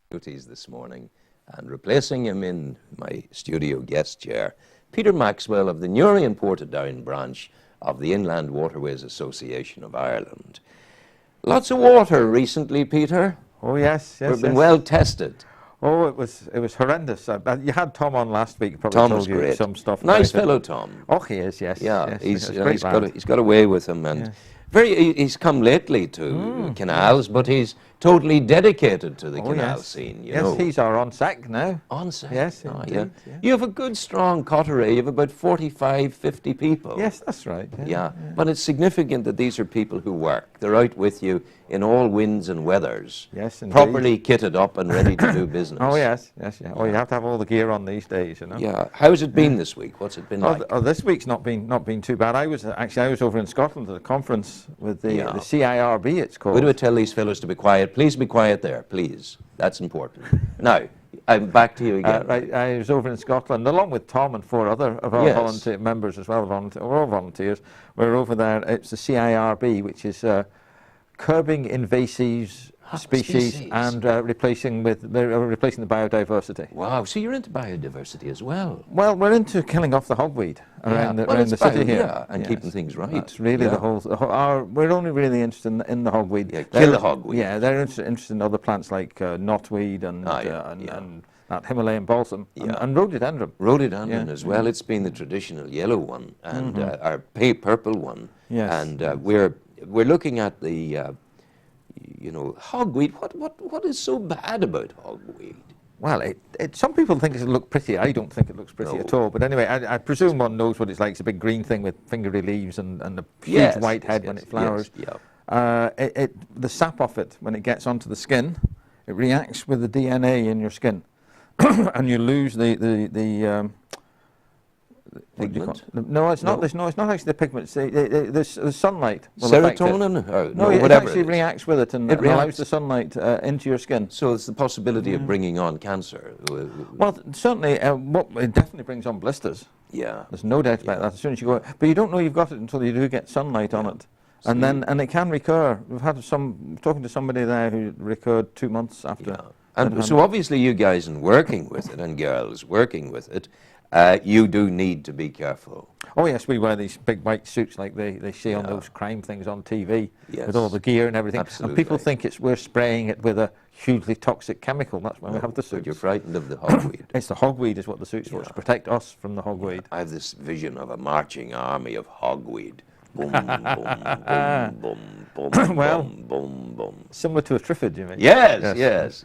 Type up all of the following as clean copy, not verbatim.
duties this morning, and replacing him in my studio guest chair, Peter Maxwell of the Newry and Portadown branch of the Inland Waterways Association of Ireland. Lots of water recently, Peter. Oh yes, yes. We've been well tested. Oh, it was horrendous. You had Tom on last week. Probably Tom's told you great. some stuff. Nice about fellow, it. Tom. Oh, he is. Yes. Yeah, yes, he's got away with him, and he's come lately to canals, but he's totally dedicated to the canal scene. You know. He's our on-sack now. On-sack? Yes, oh, indeed, yeah. yeah. You have a good, strong coterie. You have about 45, 50 people. Yes, that's right. Yeah, but it's significant that these are people who work. They're out with you in all winds and weathers. Yes, indeed. Properly kitted up and ready to do business. Oh, yes. Oh, you have to have all the gear on these days, you know. Yeah. How's it been this week? What's it been like? This week's not been too bad. I was over in Scotland at a conference with the CIRB, it's called. We do tell these fellows to be quiet. Please be quiet there, please. That's important. Now, I'm back to you again. Right, I was over in Scotland along with Tom and 4 other of our volunteer members as well. We're all volunteers. We're over there. It's the CIRB, which is curbing invasive species and replacing the biodiversity. Wow, so you're into biodiversity as well. Well, we're into killing off the hogweed around the city here. And keeping things right. That's really the whole. We're only really interested in the hogweed. Yeah, kill the hogweed. Yeah, they're interested in other plants like knotweed and that Himalayan balsam and rhododendron. Rhododendron as well. It's been the traditional yellow one and our purple one. Yes. And we're looking at the hogweed. What is so bad about hogweed? Well, some people think it looks pretty. I don't think it looks pretty at all. But anyway, I presume one knows what it's like. It's a big green thing with fingery leaves and a huge white head when it flowers. The sap off it, when it gets onto the skin, it reacts with the DNA in your skin, and you lose the pigment? No, it's not. No, it's not actually the pigment. It's the sunlight. Serotonin? No, it actually reacts with it and allows the sunlight into your skin. So it's the possibility of bringing on cancer. Well, certainly, it definitely brings on blisters. Yeah. There's no doubt about that. As soon as you go, but you don't know you've got it until you do get sunlight on it, and it can recur. We've had talking to somebody there who recurred 2 months after. Yeah. And so obviously, you guys in working with it and girls working with it. You do need to be careful. Oh yes, we wear these big white suits like they see on those crime things on TV with all the gear and everything. Absolutely. And people think we're spraying it with a hugely toxic chemical. That's why we have the suits. But you're frightened of the hogweed. It's the hogweed is what the suits for, to protect us from the hogweed. I have this vision of a marching army of hogweed. Boom, boom, boom, boom, boom, well, boom, boom, boom. Similar to a triffid, you mean? Yes.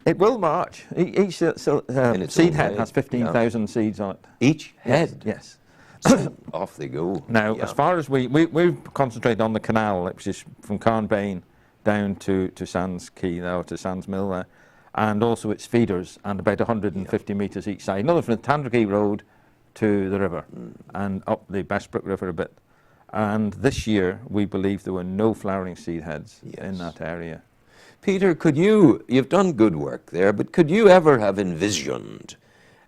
It will march. Each seed head has 15,000 seeds on it. Each head? Yes. So off they go. Now, as far as we've concentrated on the canal, which is from Carnbane down to Sands Quay now, to Sands Mill there, and also its feeders, and about 150 metres each side. Another from the Tandragee Road to the river, and up the Bestbrook River a bit. And this year, we believe there were no flowering seed heads in that area. Peter, you've done good work there, but could you ever have envisioned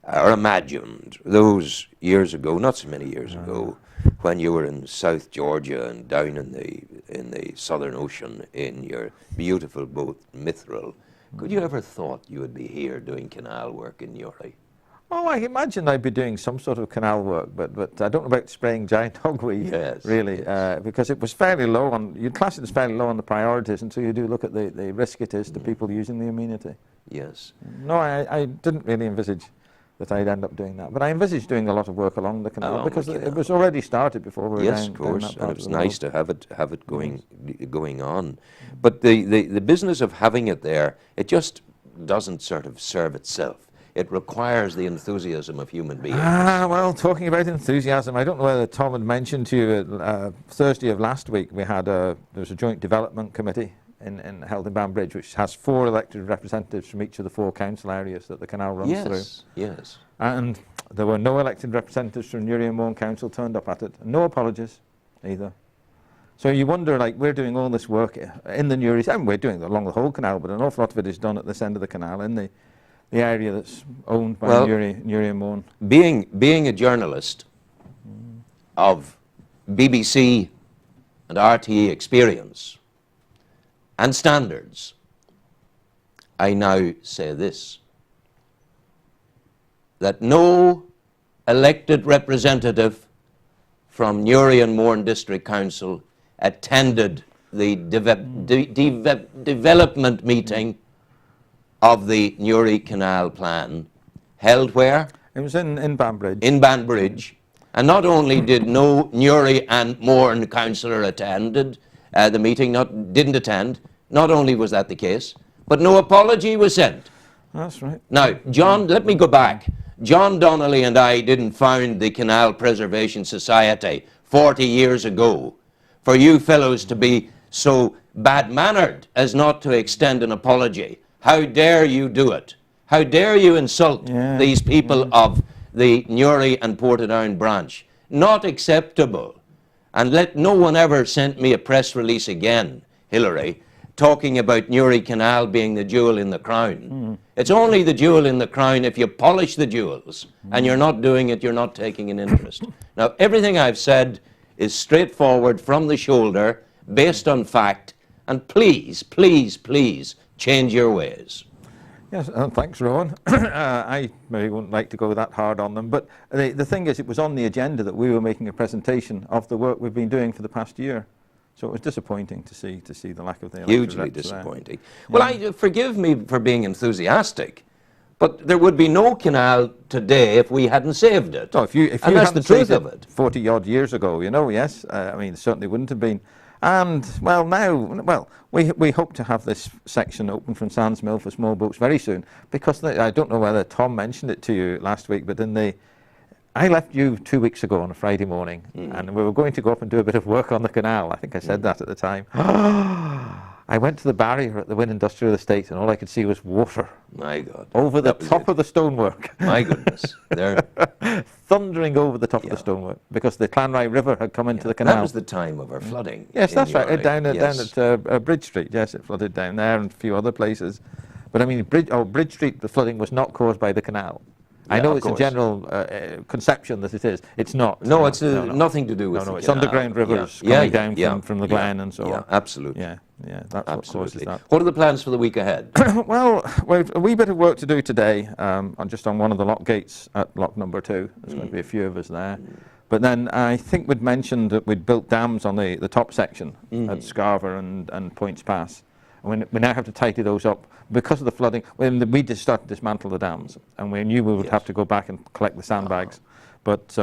or imagined those years ago, not so many years ago, when you were in South Georgia and down in the Southern Ocean in your beautiful boat Mithril, could you ever thought you would be here doing canal work in Newry? Oh, I imagine I'd be doing some sort of canal work, but I don't know about spraying giant hogweed, really, because it was fairly low on, you'd class it as fairly low on the priorities until you do look at the risk it is to people using the amenity. Yes. No, I didn't really envisage that I'd end up doing that, but I envisaged doing a lot of work along the canal because it was already started before we were down. Yes, of course, and it's nice to have it going on. But the business of having it there, it just doesn't sort of serve itself. It requires the enthusiasm of human beings. Well, talking about enthusiasm, I don't know whether Tom had mentioned to you, Thursday of last week there was a joint development committee held in Banbridge, which has 4 elected representatives from each of the 4 council areas that the canal runs through. Yes. And there were no elected representatives from Newry and Mourne Council turned up at it. No apologies either. So you wonder, like, we're doing all this work in the Newry, and we're doing it along the whole canal, but an awful lot of it is done at this end of the canal in the area that's owned by Newry and Mourne. Being a journalist of BBC and RTE experience and standards, I now say this, that no elected representative from Newry and Mourne District Council attended the development meeting of the Newry Canal Plan, held where? It was in Banbridge. In Banbridge. And not only did no Newry and Mourne councillor attended the meeting, didn't attend, not only was that the case, but no apology was sent. That's right. Now, John, let me go back. John Donnelly and I didn't found the Canal Preservation Society 40 years ago for you fellows to be so bad-mannered as not to extend an apology. How dare you do it? How dare you insult these people of the Newry and Portadown branch? Not acceptable. And let no one ever send me a press release again, Hillary, talking about Newry Canal being the jewel in the crown. It's only the jewel in the crown if you polish the jewels, and you're not doing it, you're not taking an interest. Now, everything I've said is straightforward from the shoulder, based on fact, and please, please, please, change your ways. Yes, thanks, Rowan. I maybe wouldn't like to go that hard on them, but the thing is, it was on the agenda that we were making a presentation of the work we've been doing for the past year. So it was disappointing to see the lack of the hugely disappointing. Well, forgive me for being enthusiastic, but there would be no canal today if we hadn't saved it. So if you and that's the truth of it. 40 odd years ago, you know, yes, I mean, it certainly wouldn't have been. And well, now, we hope to have this section open from Sands Mill for small boats very soon, because I don't know whether Tom mentioned it to you last week, but I left you 2 weeks ago on a Friday morning, and we were going to go up and do a bit of work on the canal. I think I said that at the time. I went to the barrier at the Wynn Industrial Estate, and all I could see was water. My God. Over the top of the stonework. My goodness. Thundering over the top of the stonework, because the Clanrye River had come into the canal. That was the time of our flooding. Yes, that's right. Down at Bridge Street. Yes, it flooded down there and a few other places. But I mean, Bridge Street, the flooding was not caused by the canal. I know it's a general conception that it is. It's not. No, it's nothing to do with it's underground rivers coming down from the Glen and so on. Absolutely. That's what causes that. What are the plans for the week ahead? Well, we've a wee bit of work to do today just on one of the lock gates at lock number 2. There's going to be a few of us there. But then I think we'd mentioned that we'd built dams on the top section at Scarver and Points Pass. We now have to tidy those up because of the flooding. When we just started to dismantle the dams, and we knew we would have to go back and collect the sandbags, but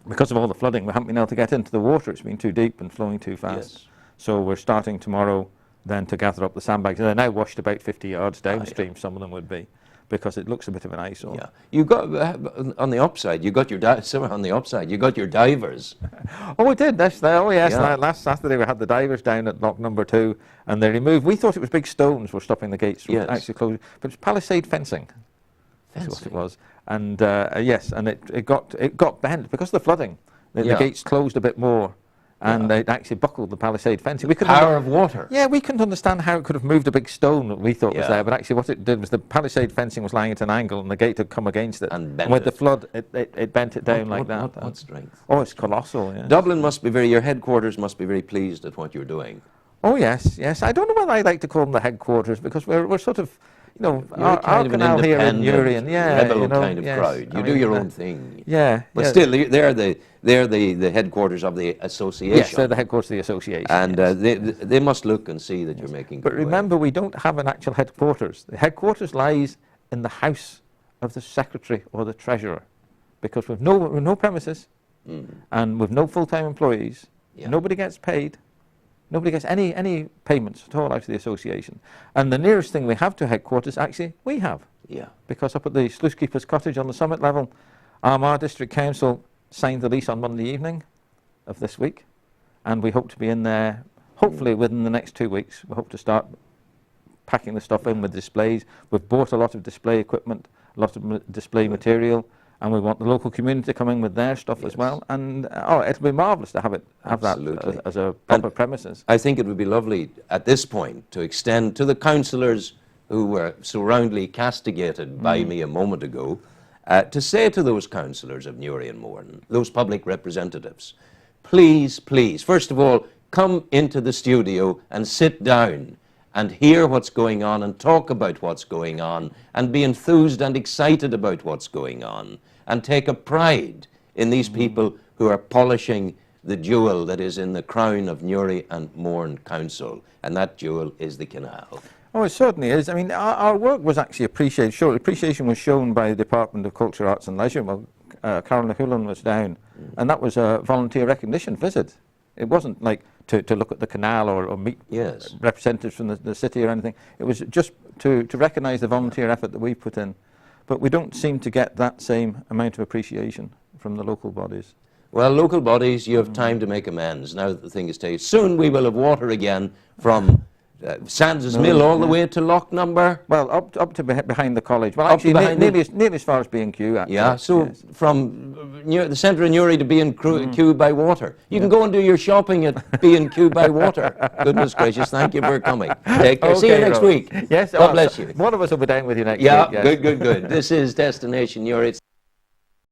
because of all the flooding, we haven't been able to get into the water. It's been too deep and flowing too fast. So we're starting tomorrow then to gather up the sandbags. And they're now washed about 50 yards downstream. Some of them would be, because it looks a bit of an eyesore. Yeah, you got on the upside. You got your somewhere on the upside. You got your divers. Oh, we did. Yes. Last Saturday we had the divers down at lock number 2, and they removed. We thought it was big stones were stopping the gates from actually closing, but it's palisade fencing. That's what it was. And and it got bent because of the flooding. The gates closed a bit more. And they actually buckled the palisade fencing. The power of water. Yeah, we couldn't understand how it could have moved a big stone that we thought was there, but actually what it did was the palisade fencing was lying at an angle and the gate had come against it. And with the flood, it bent it down like that. What strength. Oh, it's colossal, yes. Dublin must be your headquarters must be very pleased at what you're doing. Oh, yes. I don't know whether I like to call them the headquarters, because we're sort of, our canal here in Newry, rebel kind of crowd. You do your own thing. But still, they're the headquarters of the association. Yes, they're the headquarters of the association. And they must look and see that you're making good But remember, we don't have an actual headquarters. The headquarters lies in the house of the secretary or the treasurer, because we've no premises, and we've no full-time employees. Nobody gets paid. Nobody gets any payments at all out of the association. And the nearest thing we have to headquarters, actually, we have. Because up at the Sluice Keeper's Cottage on the summit level, Armagh District Council signed the lease on Monday evening of this week, and we hope to be in there, hopefully within the next 2 weeks. We hope to start packing the stuff in with displays. We've bought a lot of display equipment, a lot of display material, and we want the local community to come in with their stuff as well. And it'll be marvellous to have that as a proper premises. I think it would be lovely at this point to extend to the councillors who were so roundly castigated by me a moment ago, to say to those councillors of Newry and Mourne, those public representatives, please, please, first of all, come into the studio and sit down and hear what's going on and talk about what's going on and be enthused and excited about what's going on and take a pride in these people who are polishing the jewel that is in the crown of Newry and Mourne Council, and that jewel is the canal. Oh, it certainly is. I mean, our work was actually appreciated. Sure, appreciation was shown by the Department of Culture, Arts and Leisure. Well, Carol Nahulan was down, and that was a volunteer recognition visit. It wasn't like to look at the canal or meet representatives from the city or anything. It was just to recognise the volunteer effort that we put in. But we don't seem to get that same amount of appreciation from the local bodies. Well, local bodies, you have time to make amends now that the thing is staged. Soon we will have water again from Sands Mill all the way to Loch Number. Well, up to behind the college. Well, actually, nearly as far as B&Q. Actually. Yeah, so from the centre of Newry to B&Q by water. You can go and do your shopping at B&Q by water. Goodness gracious, thank you for coming. Take care. Okay, see you next week. Yes, God bless you. One of us will be down with you next week. Yeah, good. This is Destination Newry.